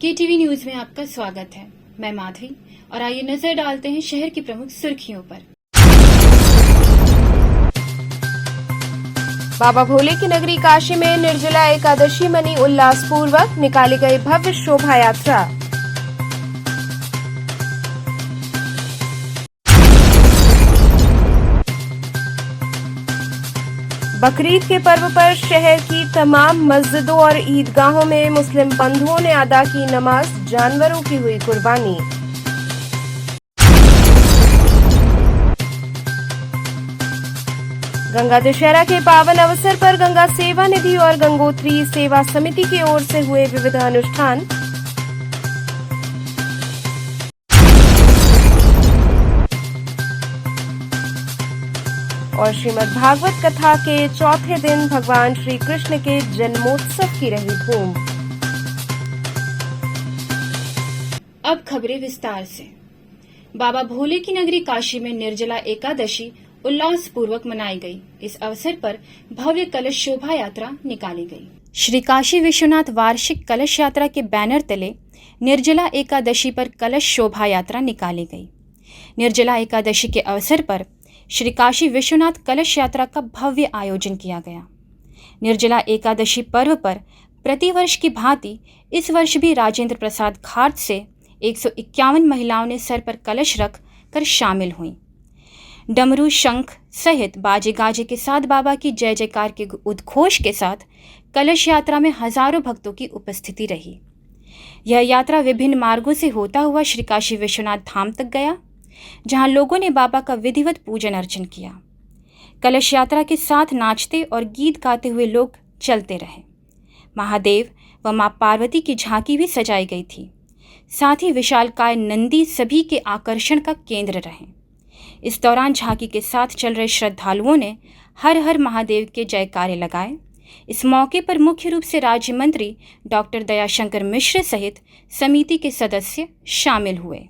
KTV news में आपका स्वागत है। मैं माधवी और आइए नजर डालते हैं शहर की प्रमुख सुर्खियों पर। बाबा भोले की नगरी काशी में निर्जला एकादशी मनी उल्लासपूर्वक निकाली गई भव्य शोभा यात्रा। बकरीद के पर्व पर शहर की तमाम मस्जिदों और ईदगाहों में मुस्लिम बंधुओं ने अदा की नमाज, जानवरों की हुई कुर्बानी। गंगा दशहरा के पावन अवसर पर गंगा सेवा निधि और गंगोत्री सेवा समिति की ओर से हुए विविध अनुष्ठान। और श्रीमद् भागवत कथा के चौथे दिन भगवान श्री कृष्ण के जन्मोत्सव की रही धूम। अब खबरें विस्तार से। बाबा भोले की नगरी काशी में निर्जला एकादशी उल्लास पूर्वक मनाई गई। इस अवसर पर भव्य कलश शोभा यात्रा निकाली गई। श्री काशी विश्वनाथ वार्षिक कलश यात्रा के बैनर तले निर्जला एकादशी पर कलश शोभा यात्रा निकाली गई। निर्जला एकादशी के अवसर पर श्री काशी विश्वनाथ कलश यात्रा का भव्य आयोजन किया गया। निर्जला एकादशी पर्व पर प्रतिवर्ष की भांति इस वर्ष भी राजेंद्र प्रसाद घाट से 151 महिलाओं ने सर पर कलश रख कर शामिल हुईं। डमरू, शंख सहित बाजे गाजे के साथ बाबा की जय जयकार के उद्घोष के साथ कलश यात्रा में हजारों भक्तों की उपस्थिति रही। यह यात्रा विभिन्न मार्गों से होता हुआ श्री काशी विश्वनाथ धाम तक गया, जहां लोगों ने बाबा का विधिवत पूजन अर्चन किया। कलश यात्रा के साथ नाचते और गीत गाते हुए लोग चलते रहे। महादेव व मां पार्वती की झांकी भी सजाई गई थी। साथ ही विशालकाय नंदी सभी के आकर्षण का केंद्र रहे। इस दौरान झांकी के साथ चल रहे श्रद्धालुओं ने हर हर महादेव के जयकारे लगाए। इस मौके पर मुख्य रूप से राज्य मंत्री डॉक्टर दयाशंकर मिश्र सहित समिति के सदस्य शामिल हुए।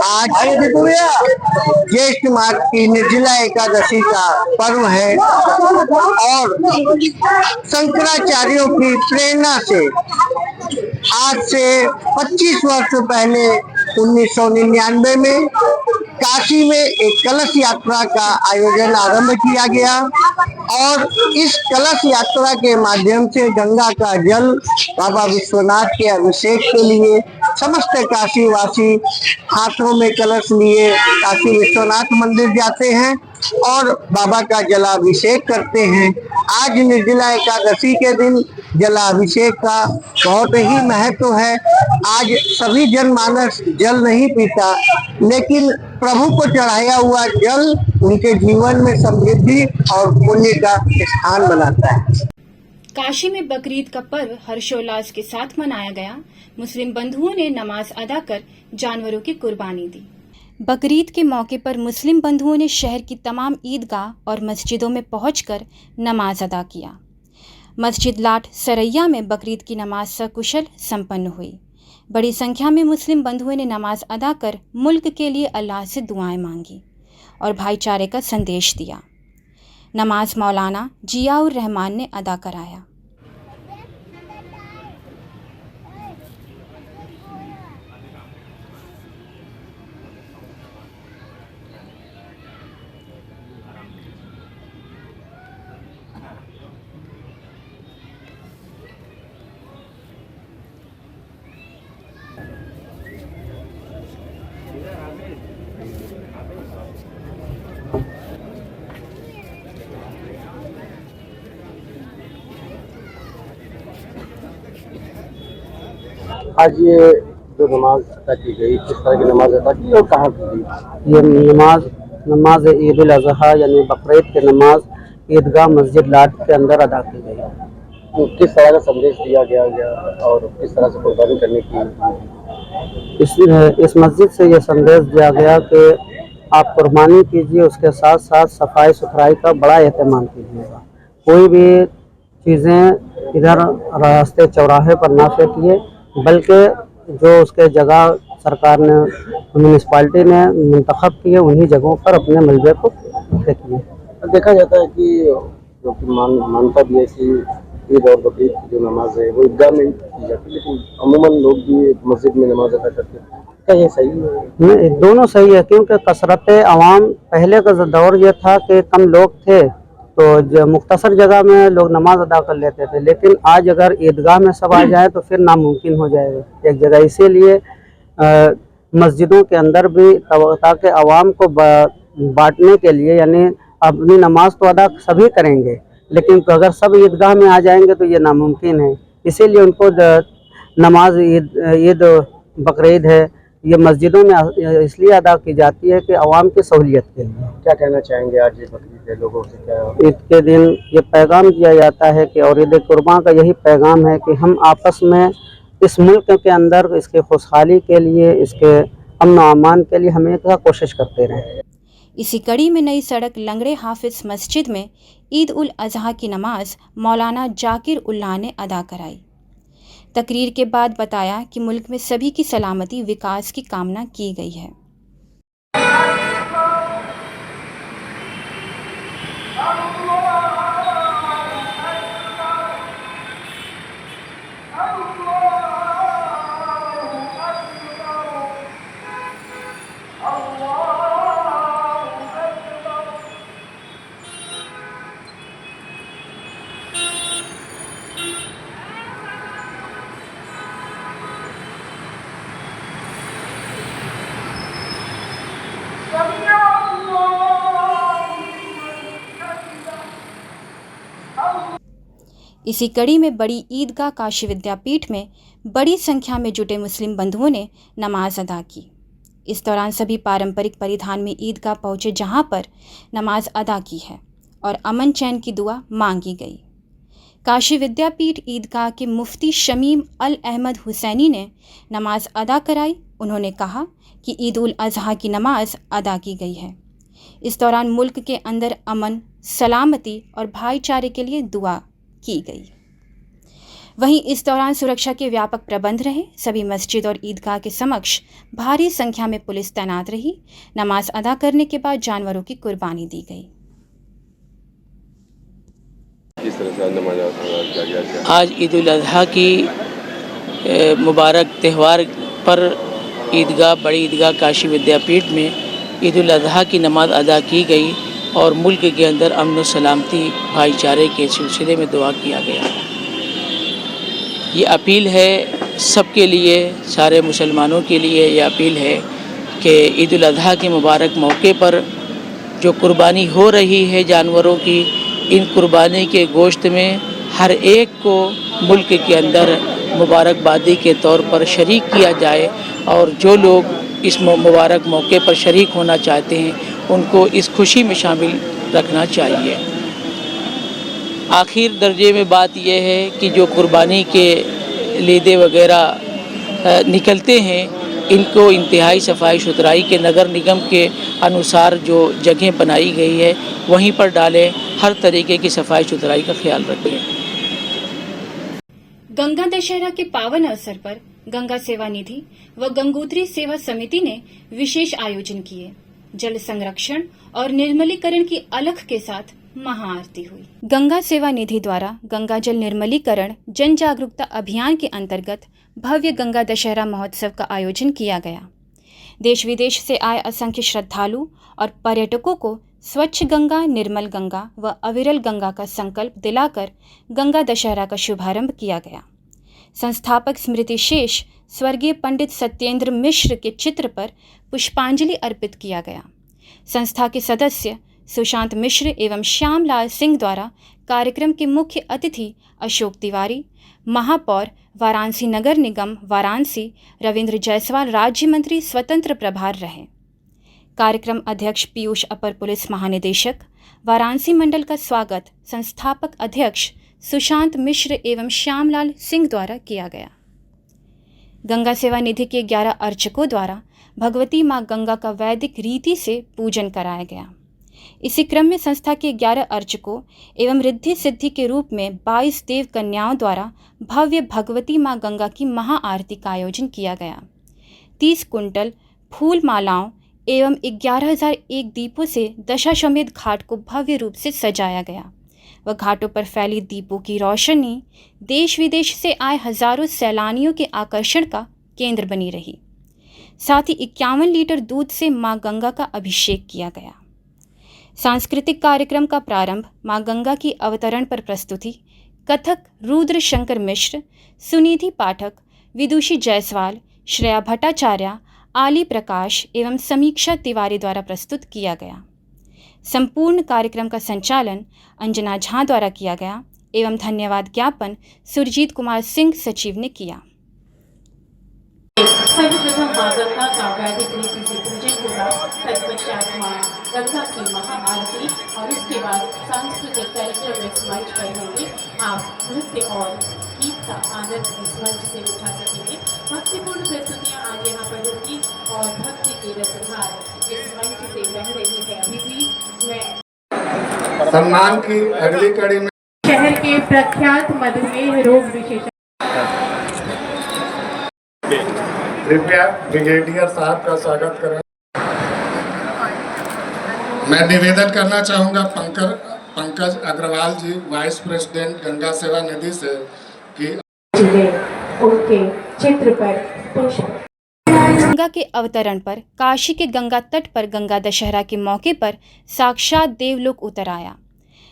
आज ज्येष्ठ मास की निर्जला एकादशी का पर्व है और शंकराचार्यों की प्रेरणा से आज से 25 वर्ष पहले 1999 में काशी में एक कलश यात्रा का आयोजन आरंभ किया गया और इस कलश यात्रा के माध्यम से गंगा का जल बाबा विश्वनाथ के अभिषेक के लिए समस्त काशीवासी हाथों में कलश लिए काशी विश्वनाथ मंदिर जाते हैं और बाबा का जलाभिषेक करते हैं। आज निर्जला एकादशी के दिन जलाभिषेक का बहुत ही महत्व है। आज सभी जनमानस जल नहीं पीता, लेकिन प्रभु को चढ़ाया हुआ जल उनके जीवन में समृद्धि और पुण्य का स्थान बनाता है। काशी में बकरीद का पर्व हर्षोल्लास के साथ मनाया गया। मुस्लिम बंधुओं ने नमाज अदा कर जानवरों की कुर्बानी दी। बकरीद के मौके पर मुस्लिम बंधुओं ने शहर की तमाम ईदगाह और मस्जिदों में पहुंचकर नमाज अदा किया। मस्जिद लाट सरैया में बकरीद की नमाज सकुशल संपन्न हुई। बड़ी संख्या में मुस्लिम बंधुओं ने नमाज अदा कर मुल्क के लिए अल्लाह से दुआएं मांगी और भाईचारे का संदेश दिया। नमाज मौलाना जियाउर रहमान ने अदा कराया। आज ये जो नमाज अदा की गई, किस तरह की नमाज अदा की और कहाँ की गई? ये नमाज ईद उल अज़हा यानी बकरीद की नमाज ईदगाह मस्जिद लाट के अंदर अदा की गई। तो किस तरह का संदेश दिया गया और किस तरह से कुर्बानी करने की? इस मस्जिद से ये संदेश दिया गया कि आप कुर्बानी कीजिए, उसके साथ साथ सफाई सुथराई का बड़ा एहतमाम कीजिएगा। कोई भी चीज़ें इधर रास्ते चौराहे पर ना फेंकिए, बल्कि जो उसके जगह सरकार ने म्यूनिसपालिटी ने मुंतखब किए उन्हीं जगहों पर अपने मलबे को फेंकिए। देखा जाता है कि जो कि मानता भी है कि ईद और बकरीद की जो नमाज है वो ईदगाह में की जाती है, लेकिन अमूमन लोग भी मस्जिद में नमाज अदा करते हैं। क्या ये सही है? नहीं, दोनों सही है, क्योंकि कसरत आवाम पहले का दौर ये था कि कम लोग थे तो जो मुख्तसर जगह में लोग नमाज अदा कर लेते थे, लेकिन आज अगर ईदगाह में सब आ जाए तो फिर नामुमकिन हो जाएगा एक जगह। इसीलिए मस्जिदों के अंदर भी ताकि आवाम को बांटने के लिए, यानी अपनी नमाज तो अदा सभी करेंगे, लेकिन अगर सब ईदगाह में आ जाएंगे तो ये नामुमकिन है। इसीलिए उनको नमाज ईद बकरीद है ये मस्जिदों में इसलिए अदा की जाती है कि आवाम की सहूलियत के लिए। क्या कहना चाहेंगे आज ये बकरीद है, लोगों से क्या? ईद के दिन ये पैगाम दिया जाता है कि, और ईद कुर्बान का यही पैगाम है कि हम आपस में इस मुल्क के अंदर इसके खुशहाली के लिए, इसके अमन व अमान के लिए हमेशा कोशिश करते रहें। इसी कड़ी में नई सड़क लंगड़े हाफिज मस्जिद में ईद उल अजहा की नमाज मौलाना जाकिर उल्लाह ने अदा कराई। तकरीर के बाद बताया कि मुल्क में सभी की सलामती विकास की कामना की गई है। इसी कड़ी में बड़ी ईदगाह काशी विद्यापीठ में बड़ी संख्या में जुटे मुस्लिम बंधुओं ने नमाज अदा की। इस दौरान सभी पारंपरिक परिधान में ईदगाह पहुंचे, जहां पर नमाज अदा की है और अमन चैन की दुआ मांगी गई। काशी विद्यापीठ ईदगाह के मुफ्ती शमीम अल अहमद हुसैनी ने नमाज अदा कराई। उन्होंने कहा कि ईद उल अजहा की नमाज अदा की गई है। इस दौरान मुल्क के अंदर अमन, सलामती और भाईचारे के लिए दुआ की गई। वहीं इस दौरान सुरक्षा के व्यापक प्रबंध रहे। सभी मस्जिद और ईदगाह के समक्ष भारी संख्या में पुलिस तैनात रही। नमाज अदा करने के बाद जानवरों की कुर्बानी दी गई। किस तरह से नमाज अदा किया गया? आज ईद उल अजहा की मुबारक त्यौहार पर ईदगाह बड़ी ईदगाह काशी विद्यापीठ में ईद उल अजहा की नमाज अदा की गई और मुल्क के अंदर अमन व सलामती भाईचारे के सिलसिले में दुआ किया गया। ये अपील है सबके लिए, सारे मुसलमानों के लिए ये अपील है कि ईद उल अजहा के मुबारक मौके पर जो कुर्बानी हो रही है जानवरों की, इन कुर्बानी के गोश्त में हर एक को मुल्क के अंदर मुबारकबादी के तौर पर शरीक किया जाए और जो लोग इस मुबारक मौके पर शरीक होना चाहते हैं उनको इस खुशी में शामिल रखना चाहिए। आखिर दर्जे में बात यह है कि जो कुर्बानी के लीदे वगैरह निकलते हैं इनको इंतहाई सफाई सुथराई के नगर निगम के अनुसार जो जगह बनाई गई है वहीं पर डालें। हर तरीके की सफाई सुथराई का ख्याल रखें। गंगा दशहरा के पावन अवसर पर गंगा सेवा निधि व गंगोत्री सेवा समिति ने विशेष आयोजन किए। जल संरक्षण और निर्मलीकरण की अलख के साथ महाआरती हुई। गंगा सेवा निधि द्वारा गंगा जल निर्मलीकरण जन जागरूकता अभियान के अंतर्गत भव्य गंगा दशहरा महोत्सव का आयोजन किया गया। देश विदेश से आए असंख्य श्रद्धालु और पर्यटकों को स्वच्छ गंगा, निर्मल गंगा व अविरल गंगा का संकल्प दिलाकर गंगा दशहरा का शुभारंभ किया गया। संस्थापक स्मृति शेष स्वर्गीय पंडित सत्येंद्र मिश्र के चित्र पर पुष्पांजलि अर्पित किया गया। संस्था के सदस्य सुशांत मिश्र एवं श्यामलाल सिंह द्वारा कार्यक्रम के मुख्य अतिथि अशोक तिवारी, महापौर वाराणसी नगर निगम वाराणसी रविंद्र जायसवाल राज्य मंत्री स्वतंत्र प्रभार रहे। कार्यक्रम अध्यक्ष पीयूष अपर पुलिस महानिदेशक वाराणसी मंडल का स्वागत संस्थापक अध्यक्ष सुशांत मिश्र एवं श्यामलाल सिंह द्वारा किया गया। गंगा सेवा निधि के 11 अर्चकों द्वारा भगवती मां गंगा का वैदिक रीति से पूजन कराया गया। इसी क्रम में संस्था के 11 अर्चकों एवं रिद्धि सिद्धि के रूप में 22 देव कन्याओं द्वारा भव्य भगवती मां गंगा की महाआरती का आयोजन किया गया। 30 कुंटल फूल मालाओं एवं 11,001 दीपों से दशाश्वमेध घाट को भव्य रूप से सजाया गया व घाटों पर फैली दीपों की रोशनी देश विदेश से आए हजारों सैलानियों के आकर्षण का केंद्र बनी रही। साथ ही 51 लीटर दूध से मां गंगा का अभिषेक किया गया। सांस्कृतिक कार्यक्रम का प्रारंभ मां गंगा की अवतरण पर प्रस्तुति कथक रुद्र शंकर मिश्र, सुनिधि पाठक, विदुषी जायसवाल, श्रेया भट्टाचार्य, आली प्रकाश एवं समीक्षा तिवारी द्वारा प्रस्तुत किया गया। संपूर्ण कार्यक्रम का संचालन अंजना झा द्वारा किया गया एवं धन्यवाद ज्ञापन सुरजीत कुमार सिंह सचिव ने किया। सर्वप्रथम मां गंगा का वैदिक रीति से पूजन होगा, तत्पश्चात मां गंगा की महाआरती और उसके बाद सांस्कृतिक कार्यक्रम इस मंच पर होंगे। आप नृत्य और गीत का आनंद इस मंच से उठा सकेंगे। भक्तिपूर्ण प्रस्तुतियां आज यहाँ पर होंगी और भक्ति की रसधार इस मंच से बह रही है। अभी भी मैं सम्मान की अगली कड़ी में शहर के प्रख्यात मधुमेह रोग विशेषज्ञ कृपया ब्रिगेडियर साहब का स्वागत करें। मैं निवेदन करना चाहूँगा पंकज अग्रवाल जी, वाइस प्रेसिडेंट गंगा सेवा निधि से कि उनके चित्र पर गंगा के अवतरण पर काशी के गंगा तट पर गंगा दशहरा के मौके पर साक्षात देवलोक उतर आया।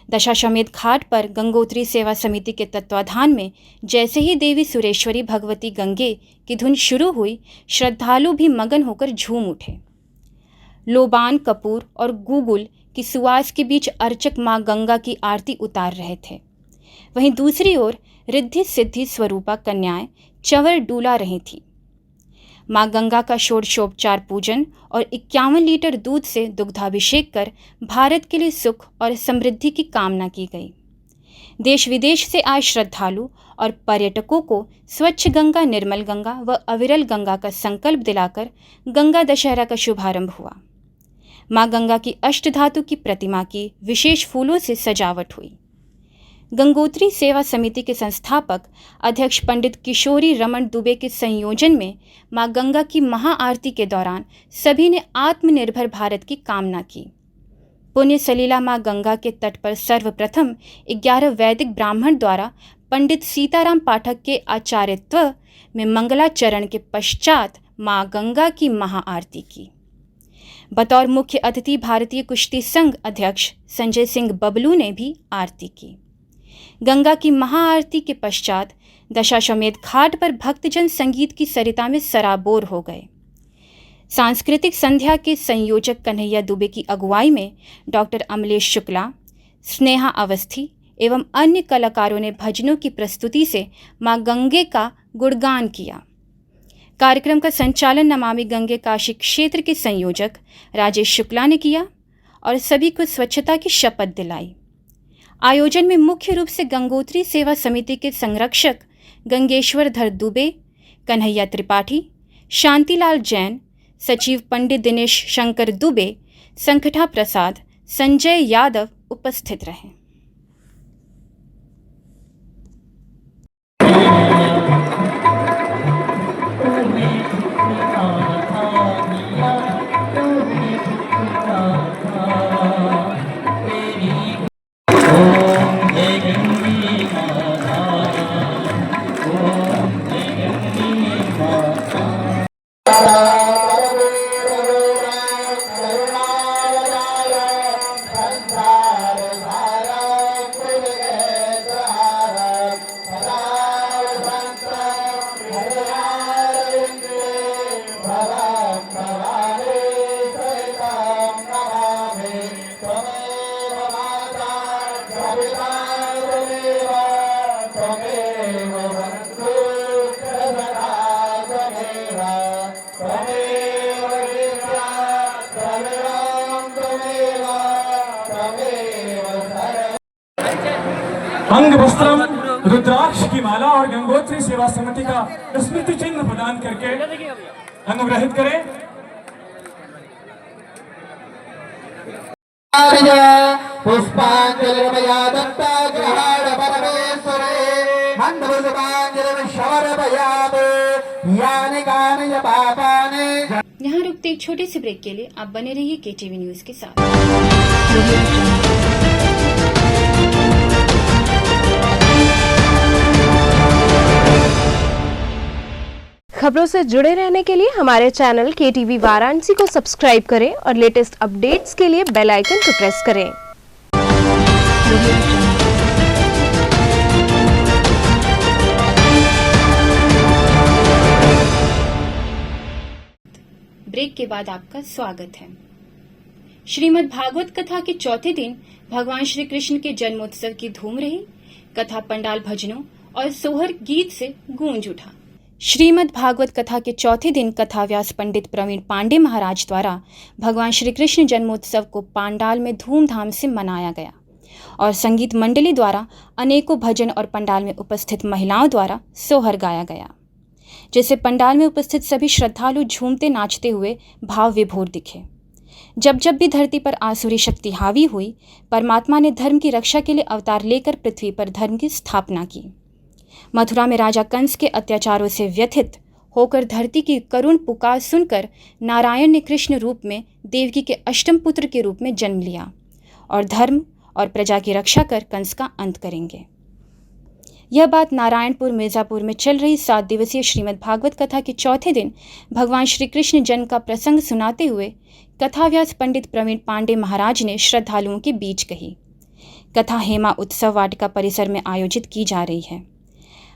दशाश्वमेध घाट पर गंगोत्री सेवा समिति के तत्वाधान में जैसे ही देवी सुरेश्वरी भगवती गंगे की धुन शुरू हुई, श्रद्धालु भी मगन होकर झूम उठे। लोबान कपूर और गुगुल की सुवास के बीच अर्चक मां गंगा की आरती उतार रहे थे। वहीं दूसरी ओर रिद्धि सिद्धि स्वरूपा कन्याएं चंवर डूला रही थीं। मां गंगा का षोडशोपचार पूजन और 51 लीटर दूध से दुग्धाभिषेक कर भारत के लिए सुख और समृद्धि की कामना की गई। देश विदेश से आए श्रद्धालु और पर्यटकों को स्वच्छ गंगा, निर्मल गंगा व अविरल गंगा का संकल्प दिलाकर गंगा दशहरा का शुभारंभ हुआ। मां गंगा की अष्टधातु की प्रतिमा की विशेष फूलों से सजावट हुई। गंगोत्री सेवा समिति के संस्थापक अध्यक्ष पंडित किशोरी रमन दुबे के संयोजन में मां गंगा की महाआरती के दौरान सभी ने आत्मनिर्भर भारत की कामना की। पुण्य सलीला मां गंगा के तट पर सर्वप्रथम 11 वैदिक ब्राह्मण द्वारा पंडित सीताराम पाठक के आचार्यत्व में मंगलाचरण के पश्चात मां गंगा की महाआरती की। बतौर मुख्य अतिथि भारतीय कुश्ती संघ अध्यक्ष संजय सिंह बबलू ने भी आरती की। गंगा की महाआरती के पश्चात दशाश्वमेध घाट पर भक्तजन संगीत की सरिता में सराबोर हो गए। सांस्कृतिक संध्या के संयोजक कन्हैया दुबे की अगुवाई में डॉक्टर अमलेश शुक्ला, स्नेहा अवस्थी एवं अन्य कलाकारों ने भजनों की प्रस्तुति से मां गंगे का गुणगान किया। कार्यक्रम का संचालन नमामि गंगे काशी क्षेत्र के संयोजक राजेश शुक्ला ने किया और सभी को स्वच्छता की शपथ दिलाई। आयोजन में मुख्य रूप से गंगोत्री सेवा समिति के संरक्षक गंगेश्वर धर दुबे, कन्हैया त्रिपाठी, शांतिलाल जैन, सचिव पंडित दिनेश शंकर दुबे, संकठा प्रसाद, संजय यादव उपस्थित रहे। अंग वस्त्रम रुद्राक्ष की माला और गंगोत्री सेवा समिति का स्मृति चिन्ह प्रदान करके अनुग्रहित करें। पुष्पांजलिर्मया दत्ता ग्रहाण परमेश्वरे मंदपुष्पांजलिर्शवरभयामे यानि कानि च पापानि। यहाँ रुकते एक छोटे से ब्रेक के लिए आप बने रहिए केटीवी न्यूज के साथ। खबरों से जुड़े रहने के लिए हमारे चैनल केटीवी वाराणसी को सब्सक्राइब करें और लेटेस्ट अपडेट्स के लिए बेल आइकन को प्रेस करें। ब्रेक के बाद आपका स्वागत है। श्रीमद् भागवत कथा के चौथे दिन भगवान श्री कृष्ण के जन्मोत्सव की धूम रही। कथा पंडाल भजनों और सोहर गीत से गूंज उठा। श्रीमद् भागवत कथा के चौथे दिन कथाव्यास पंडित प्रवीण पांडे महाराज द्वारा भगवान श्री कृष्ण जन्मोत्सव को पंडाल में धूमधाम से मनाया गया और संगीत मंडली द्वारा अनेकों भजन और पंडाल में उपस्थित महिलाओं द्वारा सोहर गाया गया, जिससे पंडाल में उपस्थित सभी श्रद्धालु झूमते नाचते हुए भाव विभोर दिखे। जब जब भी धरती पर आसुरी शक्ति हावी हुई, परमात्मा ने धर्म की रक्षा के लिए अवतार लेकर पृथ्वी पर धर्म की स्थापना की। मथुरा में राजा कंस के अत्याचारों से व्यथित होकर धरती की करुण पुकार सुनकर नारायण ने कृष्ण रूप में देवकी के अष्टम पुत्र के रूप में जन्म लिया और धर्म और प्रजा की रक्षा कर कंस का अंत करेंगे। यह बात नारायणपुर मिर्जापुर में चल रही 7 दिवसीय श्रीमद् भागवत कथा के चौथे दिन भगवान श्री कृष्ण जन्म का प्रसंग सुनाते हुए कथाव्यास पंडित प्रवीण पांडे महाराज ने श्रद्धालुओं के बीच कही। कथा हेमा उत्सव वाटिका परिसर में आयोजित की जा रही है।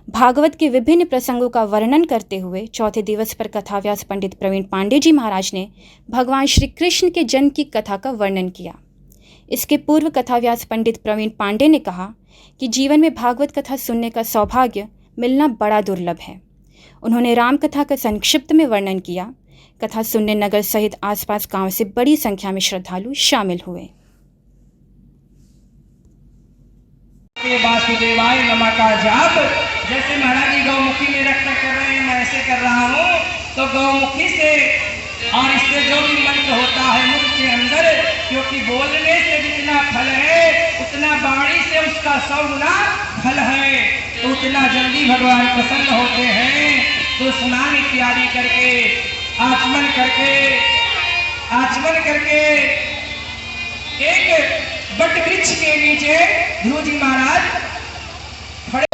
भागवत के विभिन्न प्रसंगों का वर्णन करते हुए चौथे दिवस पर कथाव्यास पंडित प्रवीण पांडे जी महाराज ने भगवान श्री कृष्ण के जन्म की कथा का वर्णन किया। इसके पूर्व कथाव्यास पंडित प्रवीण पांडे ने कहा कि जीवन में भागवत कथा सुनने का सौभाग्य मिलना बड़ा दुर्लभ है। उन्होंने राम कथा का संक्षिप्त में वर्णन किया। कथा सुनने नगर सहित आसपास गांव से बड़ी संख्या में श्रद्धालु शामिल हुए। वासुदेवाय नमः का जाप जैसे महाराज जी गौमुखी में रखकर कर रहे हैं, मैं ऐसे कर रहा हूँ, तो गौमुखी से और इससे जो भी मंत्र होता है मुख के अंदर, क्योंकि बोलने से जितना फल है उतना वाणी से उसका 100 गुना फल है, तो उतना जल्दी भगवान प्रसन्न होते हैं। तो स्नान इत्यादि करके आचमन करके एक बट वृक्ष के नीचे ध्रुव जी महाराज खड़े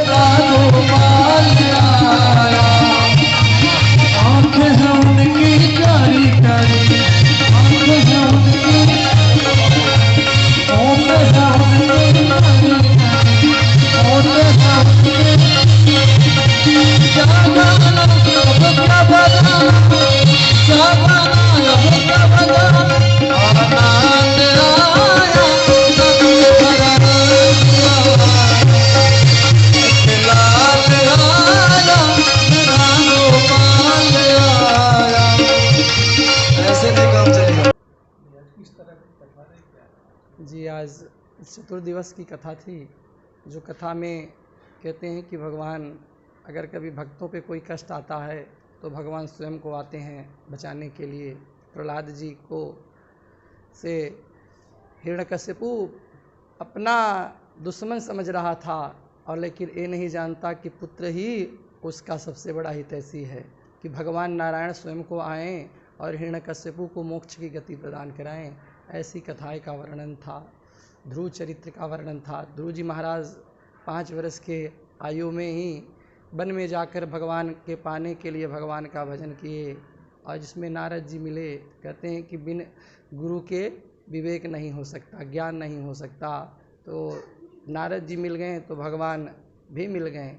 जी, आज चतुर्दिवस की कथा थी, जो कथा में कहते हैं कि भगवान अगर कभी भक्तों पे कोई कष्ट आता है तो भगवान स्वयं को आते हैं बचाने के लिए। प्रहलाद जी को से हिरण्यकशिपु अपना दुश्मन समझ रहा था, और लेकिन ये नहीं जानता कि पुत्र ही उसका सबसे बड़ा हितैषी है, कि भगवान नारायण स्वयं को आएँ और हिरण्यकशिपु को मोक्ष की गति प्रदान कराएं। ऐसी कथाएं का वर्णन था, ध्रुव चरित्र का वर्णन था। ध्रुव जी महाराज 5 वर्ष के आयु में ही वन में जाकर भगवान के पाने के लिए भगवान का भजन किए, और जिसमें नारद जी मिले। कहते हैं कि बिन गुरु के विवेक नहीं हो सकता, ज्ञान नहीं हो सकता, तो नारद जी मिल गए तो भगवान भी मिल गए,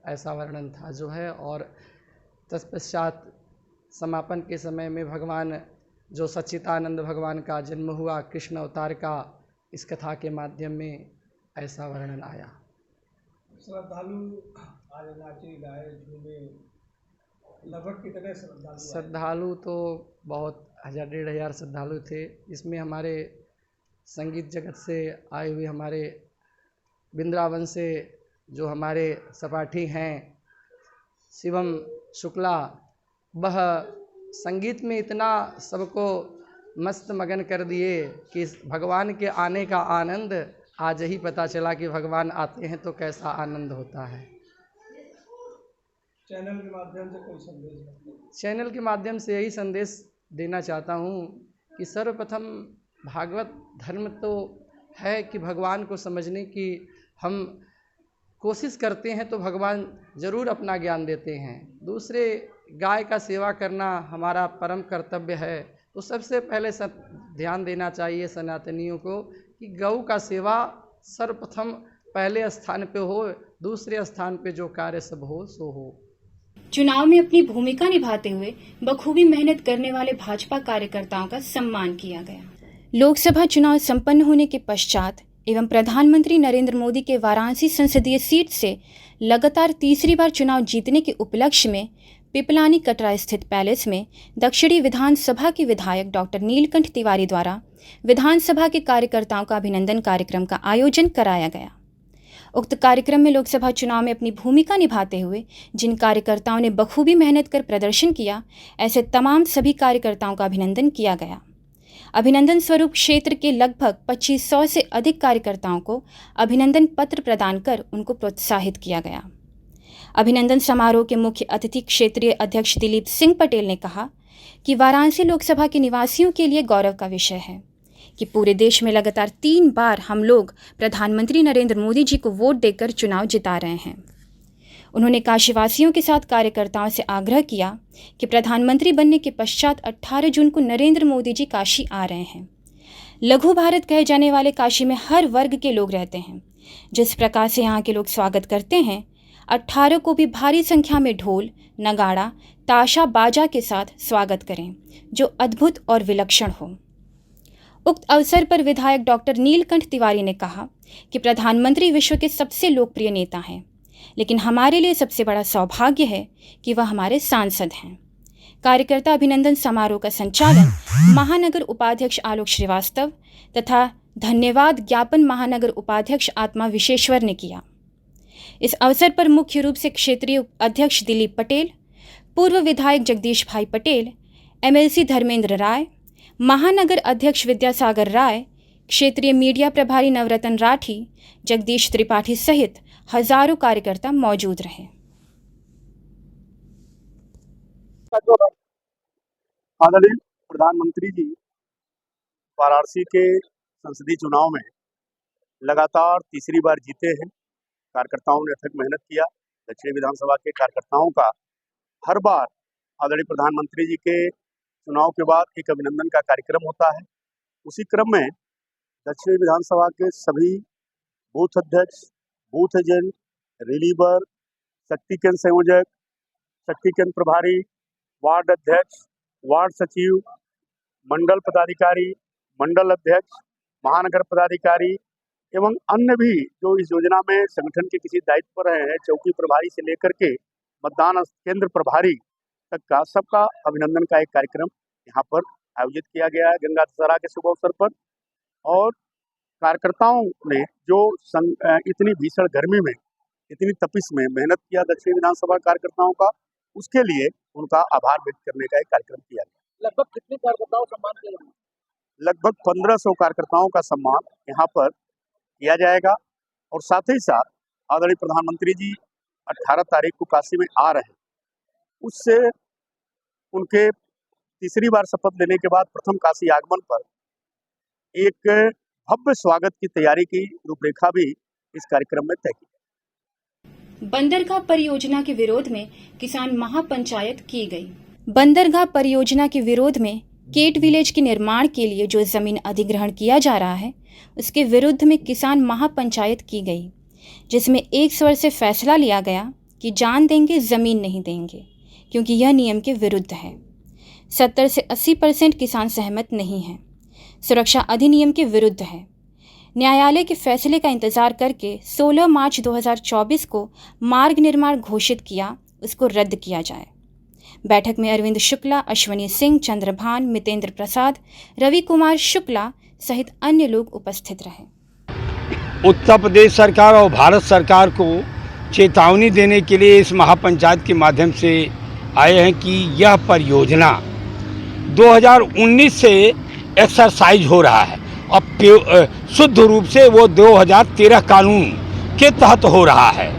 ऐसा वर्णन था जो है। और तत्पश्चात समापन के समय में भगवान जो सच्चिदानंद भगवान का जन्म हुआ कृष्ण अवतार का, इस कथा के माध्यम में ऐसा वर्णन आया। श्रद्धालु आज नाचे गाए झूमे, लगभग कितने श्रद्धालु तो बहुत 1000-1500 श्रद्धालु थे। इसमें हमारे संगीत जगत से आए हुए हमारे वृंदावन से जो हमारे सपाठी हैं शिवम शुक्ला, वह संगीत में इतना सबको मस्त मगन कर दिए कि भगवान के आने का आनंद आज ही पता चला कि भगवान आते हैं तो कैसा आनंद होता है। चैनल के माध्यम से कोई संदेश? चैनल के माध्यम से यही संदेश देना चाहता हूँ कि सर्वप्रथम भागवत धर्म तो है कि भगवान को समझने की हम कोशिश करते हैं तो भगवान ज़रूर अपना ज्ञान देते हैं। दूसरे, गाय का सेवा करना हमारा परम कर्तव्य है, तो सबसे पहले ध्यान देना चाहिए सनातनियों को कि गौ का सेवा सर्वप्रथम पहले स्थान पे हो, दूसरे स्थान पे जो कार्य सब हो सो हो। चुनाव में अपनी भूमिका निभाते हुए बखूबी मेहनत करने वाले भाजपा कार्यकर्ताओं का सम्मान किया गया। लोकसभा चुनाव संपन्न होने के पश्चात एवं प्रधानमंत्री नरेंद्र मोदी के वाराणसी संसदीय सीट से लगातार तीसरी बार चुनाव जीतने के उपलक्ष्य में पिपलानी कटरा स्थित पैलेस में दक्षिणी विधानसभा के विधायक डॉक्टर नीलकंठ तिवारी द्वारा विधानसभा के कार्यकर्ताओं का अभिनंदन कार्यक्रम का आयोजन कराया गया। उक्त कार्यक्रम में लोकसभा चुनाव में अपनी भूमिका निभाते हुए जिन कार्यकर्ताओं ने बखूबी मेहनत कर प्रदर्शन किया, ऐसे तमाम सभी कार्यकर्ताओं का अभिनंदन किया गया। अभिनंदन स्वरूप क्षेत्र के लगभग 2500 से अधिक कार्यकर्ताओं को अभिनंदन पत्र प्रदान कर उनको प्रोत्साहित किया गया। अभिनंदन समारोह के मुख्य अतिथि क्षेत्रीय अध्यक्ष दिलीप सिंह पटेल ने कहा कि वाराणसी लोकसभा के निवासियों के लिए गौरव का विषय है कि पूरे देश में लगातार 3 बार हम लोग प्रधानमंत्री नरेंद्र मोदी जी को वोट देकर चुनाव जिता रहे हैं। उन्होंने काशीवासियों के साथ कार्यकर्ताओं से आग्रह किया कि प्रधानमंत्री बनने के पश्चात 18 जून को नरेंद्र मोदी जी काशी आ रहे हैं। लघु भारत कहे जाने वाले काशी में हर वर्ग के लोग रहते हैं। जिस प्रकार से यहाँ के लोग स्वागत करते हैं, 18 को भी भारी संख्या में ढोल, नगाड़ा, ताशा, बाजा के साथ स्वागत करें, जो अद्भुत और विलक्षण हो। उक्त अवसर पर विधायक डॉक्टर नीलकंठ तिवारी ने कहा कि प्रधानमंत्री विश्व के सबसे लोकप्रिय नेता हैं, लेकिन हमारे लिए सबसे बड़ा सौभाग्य है कि वह हमारे सांसद हैं। कार्यकर्ता अभिनंदन समारोह का संचालन महानगर उपाध्यक्ष आलोक श्रीवास्तव तथा धन्यवाद ज्ञापन महानगर उपाध्यक्ष आत्मा विशेश्वर ने किया। इस अवसर पर मुख्य रूप से क्षेत्रीय अध्यक्ष दिलीप पटेल, पूर्व विधायक जगदीश भाई पटेल, एमएलसी धर्मेंद्र राय, महानगर अध्यक्ष विद्यासागर राय, क्षेत्रीय मीडिया प्रभारी नवरतन राठी, जगदीश त्रिपाठी सहित हजारों कार्यकर्ता मौजूद रहे। आदरणीय प्रधानमंत्री जी वाराणसी के संसदीय चुनाव में लगातार तीसरी बार जीते हैं। कार्यकर्ताओं ने अथक मेहनत किया। दक्षिणी विधानसभा के कार्यकर्ताओं का हर बार आदरणीय प्रधानमंत्री जी के चुनाव के बाद एक अभिनंदन का कार्यक्रम होता है। उसी क्रम में दक्षिणी विधानसभा के सभी बूथ अध्यक्ष, बूथ एजेंट, रिलीवर, शक्ति केंद्र संयोजक, शक्ति केंद्र प्रभारी, वार्ड अध्यक्ष, वार्ड सचिव, मंडल पदाधिकारी, मंडल अध्यक्ष, महानगर पदाधिकारी एवं अन्य भी जो इस योजना में संगठन के किसी दायित्व पर रहे हैं, चौकी प्रभारी से लेकर के मतदान केंद्र प्रभारी तक का सबका अभिनंदन का एक कार्यक्रम यहाँ पर आयोजित किया गया है गंगा दशहरा के शुभ अवसर पर। और कार्यकर्ताओं ने जो इतनी भीषण गर्मी में, इतनी तपिश में मेहनत किया दक्षिणी विधानसभा कार्यकर्ताओं का, उसके लिए उनका आभार व्यक्त करने का एक कार्यक्रम किया गया। लगभग कितने कार्यकर्ताओं का सम्मान किया? लगभग 1500 कार्यकर्ताओं का सम्मान यहाँ पर किया जाएगा। और साथ ही साथ आदरणीय प्रधानमंत्री जी 18 तारीख को काशी में आ रहे हैं, उससे उनके तीसरी बार शपथ लेने के बाद प्रथम काशी आगमन पर एक भव्य स्वागत की तैयारी की रूपरेखा भी इस कार्यक्रम में तय की। बंदरगाह परियोजना के विरोध में किसान महापंचायत की गई। बंदरगाह परियोजना के विरोध में केट विलेज के निर्माण के लिए जो जमीन अधिग्रहण किया जा रहा है, उसके विरुद्ध में किसान महापंचायत की गई, जिसमें एक स्वर से फैसला लिया गया कि जान देंगे जमीन नहीं देंगे, क्योंकि यह नियम के विरुद्ध है। 70 से 80% किसान सहमत नहीं हैं। सुरक्षा अधिनियम के विरुद्ध है। न्यायालय के फैसले का इंतजार करके 16 मार्च 2024 को मार्ग निर्माण घोषित किया, उसको रद्द किया जाए। बैठक में अरविंद शुक्ला, अश्वनी सिंह, चंद्रभान, मितेंद्र प्रसाद, रवि कुमार शुक्ला सहित अन्य लोग उपस्थित रहे। उत्तर प्रदेश सरकार और भारत सरकार को चेतावनी देने के लिए इस महापंचायत के माध्यम से आए हैं कि यह परियोजना 2019 से एक्सरसाइज हो रहा है और शुद्ध रूप से वो 2013 कानून के तहत हो रहा है।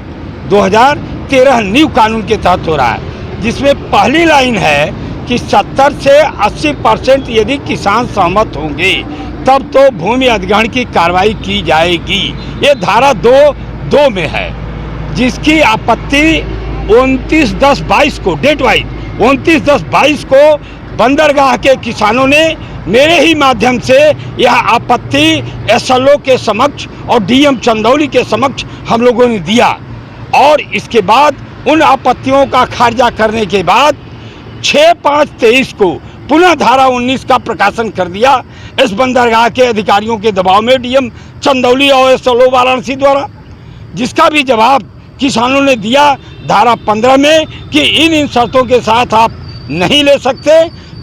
2013 न्यू कानून के तहत हो रहा है, जिसमें पहली लाइन है कि 70 से 80% यदि किसान सहमत होंगे तब तो भूमि अधिग्रहण की कार्रवाई की जाएगी। ये धारा 2(2) में है, जिसकी आपत्ति 29/10/22 को डेट वाइज 29/10/22 को बंदरगाह के किसानों ने मेरे ही माध्यम से यह आपत्ति एसएलओ के समक्ष और डीएम चंदौली के समक्ष हम लोगों ने दिया और इसके बाद उन आपत्तियों का खारिजा करने के बाद 6/5/23 को पुनः धारा 19 का प्रकाशन कर दिया इस बंदरगाह के अधिकारियों के दबाव में डीएम चंदौली और एसएलओ वाराणसी द्वारा, जिसका भी जवाब किसानों ने दिया धारा 15 में कि इन शर्तों के साथ आप नहीं ले सकते,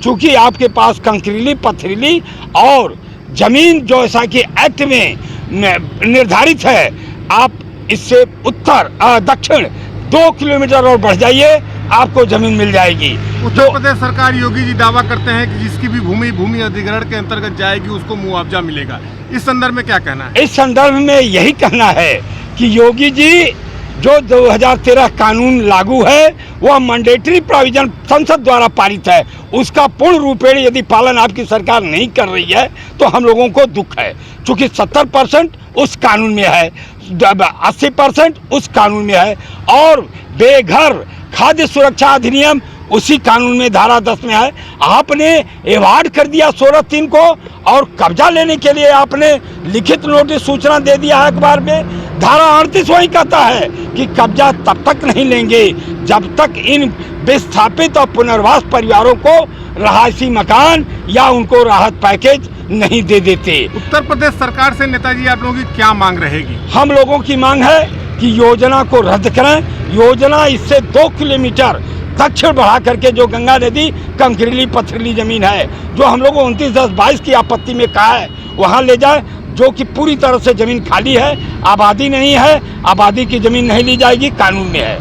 चूँकि आपके पास कंकरीली पथरीली और जमीन जो ऐसा कि एक्ट में निर्धारित है, आप इससे उत्तर दक्षिण 2 किलोमीटर और बढ़ जाइए, आपको जमीन मिल जाएगी। उत्तर प्रदेश सरकार योगी जी दावा करते हैं कि जिसकी भी भूमि अधिग्रहण के अंतर्गत जाएगी उसको मुआवजा मिलेगा। इस संदर्भ में क्या कहना है? इस संदर्भ में यही कहना है कि योगी जी जो 2013 कानून लागू है वह मैंडेटरी प्रोविजन संसद द्वारा पारित है, उसका पूर्ण रूपेण यदि पालन आपकी सरकार नहीं कर रही है तो हम लोगों को दुख है। चूँकि 70% उस कानून में है, 80% उस कानून में है और बेघर खाद्य सुरक्षा अधिनियम उसी कानून में धारा 10 में है। आपने एवार्ड कर दिया 16/3 को और कब्जा लेने के लिए आपने लिखित नोटिस सूचना दे दिया है अखबार में। धारा 38 वही कहता है कि कब्जा तब तक नहीं लेंगे जब तक इन विस्थापित और पुनर्वास परिवारों को रहायशी मकान या उनको राहत पैकेज नहीं दे देते। उत्तर प्रदेश सरकार से नेताजी आप लोगों की क्या मांग रहेगी? हम लोगों की मांग है कि योजना को रद्द करें। योजना इससे 2 किलोमीटर दक्षिण बढ़ा करके जो गंगा नदी कंकरीली पथरीली जमीन है जो हम लोगों 29/10/22 की आपत्ति में कहा है वहाँ ले जाए, जो कि पूरी तरह से जमीन खाली है, आबादी नहीं है, आबादी की जमीन नहीं ली जाएगी, कानून में है।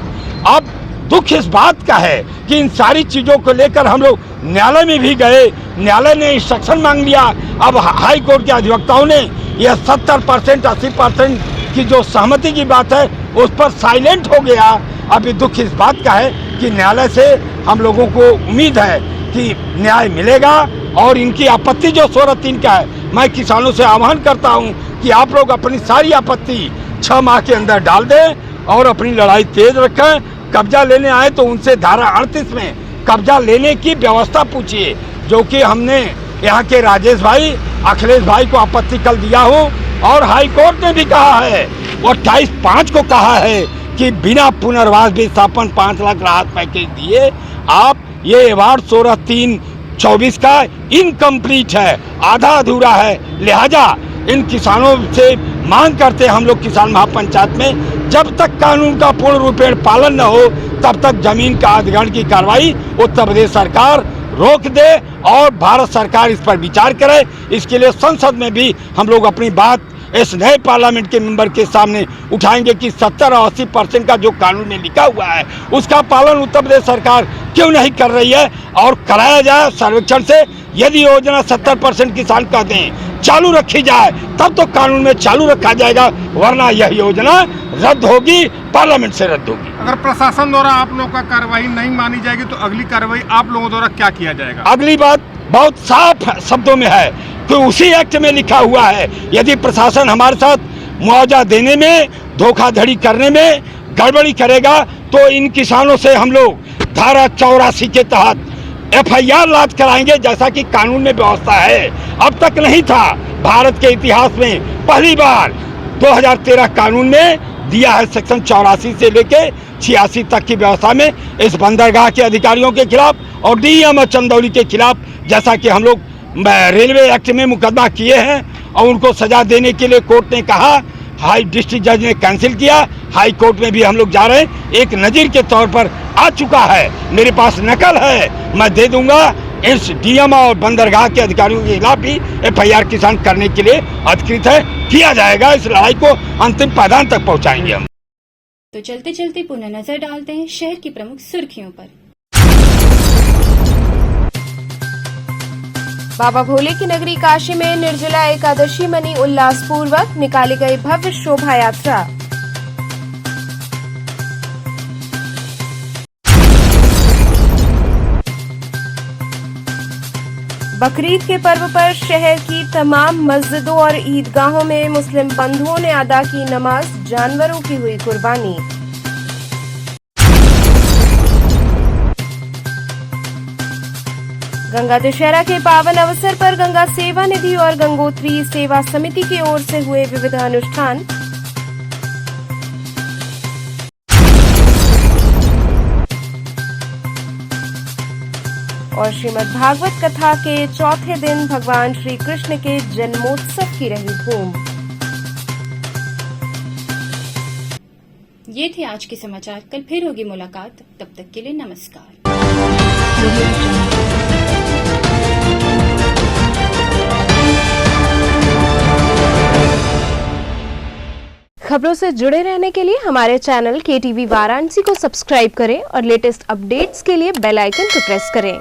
अब दुख इस बात का है कि इन सारी चीज़ों को लेकर हम लोग न्यायालय में भी गए, न्यायालय ने इंस्ट्रक्शन मांग लिया। अब हाई कोर्ट के अधिवक्ताओं ने यह 70% 80% की जो सहमति की बात है उस पर साइलेंट हो गया। अभी दुख इस बात का है कि न्यायालय से हम लोगों को उम्मीद है कि न्याय मिलेगा और इनकी आपत्ति जो 16/3 का है, मैं किसानों से आह्वान करता हूं कि आप लोग अपनी सारी आपत्ति 6 माह के अंदर डाल दें और अपनी लड़ाई तेज रखें। कब्जा लेने आए तो उनसे धारा 38 में कब्जा लेने की व्यवस्था पूछिए, जो कि हमने यहाँ के राजेश भाई अखिलेश भाई को आपत्ति कल दिया हूँ और हाई कोर्ट ने भी कहा है, वो 28/5 को कहा है कि बिना पुनर्वास विस्थापन 5 लाख राहत पैकेज दिए आप ये अवार्ड 16/3/24 का इनकम्प्लीट है, आधा अधूरा है। लिहाजा इन किसानों से मांग करते हैं हम लोग किसान महापंचायत में, जब तक कानून का पूर्ण रूपेण पालन न हो तब तक जमीन का अधिग्रहण की कार्रवाई उत्तर प्रदेश सरकार रोक दे और भारत सरकार इस पर विचार करे। इसके लिए संसद में भी हम लोग अपनी बात इस नए पार्लियामेंट के मेंबर के सामने उठाएंगे कि 70 और 80% का जो कानून में लिखा हुआ है उसका पालन उत्तर प्रदेश सरकार क्यों नहीं कर रही है और कराया जाए सर्वेक्षण से। यदि योजना 70% किसान कहते हैं चालू रखी जाए तब तो कानून में चालू रखा जाएगा, वरना यह योजना रद्द होगी, पार्लियामेंट से रद्द होगी। अगर प्रशासन द्वारा आप लोगों का कार्रवाई नहीं मानी जाएगी तो अगली कार्रवाई आप लोगों द्वारा क्या किया जाएगा? अगली बात बहुत साफ शब्दों में है कि उसी एक्ट में लिखा हुआ है, यदि प्रशासन हमारे साथ मुआवजा देने में धोखाधड़ी करने में गड़बड़ी करेगा तो इन किसानों से हम लोग धारा 84 के तहत FIR लाद कराएंगे, जैसा कि कानून में व्यवस्था है। अब तक नहीं था, भारत के इतिहास में पहली बार 2013 कानून में दिया है सेक्शन 84 से लेके 86 तक की व्यवस्था में इस बंदरगाह के अधिकारियों के खिलाफ और डीएम चंदौली के खिलाफ, जैसा कि हम लोग रेलवे एक्ट में मुकदमा किए हैं और उनको सजा देने के लिए कोर्ट ने कहा, हाई डिस्ट्रिक्ट जज ने कैंसिल किया, हाई कोर्ट में भी हम लोग जा रहे हैं, एक नज़ीर के तौर पर आ चुका है, मेरे पास नकल है, मैं दे दूंगा। इस डीएम और बंदरगाह के अधिकारियों के खिलाफ भी FIR किसान करने के लिए अधिकृत है। किया जाएगा। इस लड़ाई को अंतिम पायदान तक पहुंचाएंगे हम। तो चलते चलते पुनः नजर डालते हैं शहर की प्रमुख सुर्खियों पर। बाबा भोले की नगरी काशी में निर्जला एकादशी मनी उल्लासपूर्वक, निकाली गई भव्य शोभा यात्रा। बकरीद के पर्व पर शहर की तमाम मस्जिदों और ईदगाहों में मुस्लिम बंधुओं ने अदा की नमाज, जानवरों की हुई कुर्बानी। गंगा दशहरा के पावन अवसर पर गंगा सेवा निधि और गंगोत्री सेवा समिति की ओर से हुए विविध अनुष्ठान। और श्रीमद् भागवत कथा के चौथे दिन भगवान श्री कृष्ण के जन्मोत्सव की रही धूम। ये थे आज के समाचार। कल फिर होगी मुलाकात, तब तक के लिए नमस्कार। खबरों से जुड़े रहने के लिए हमारे चैनल KTV वाराणसी को सब्सक्राइब करें और लेटेस्ट अपडेट्स के लिए बेल आइकन को प्रेस करें।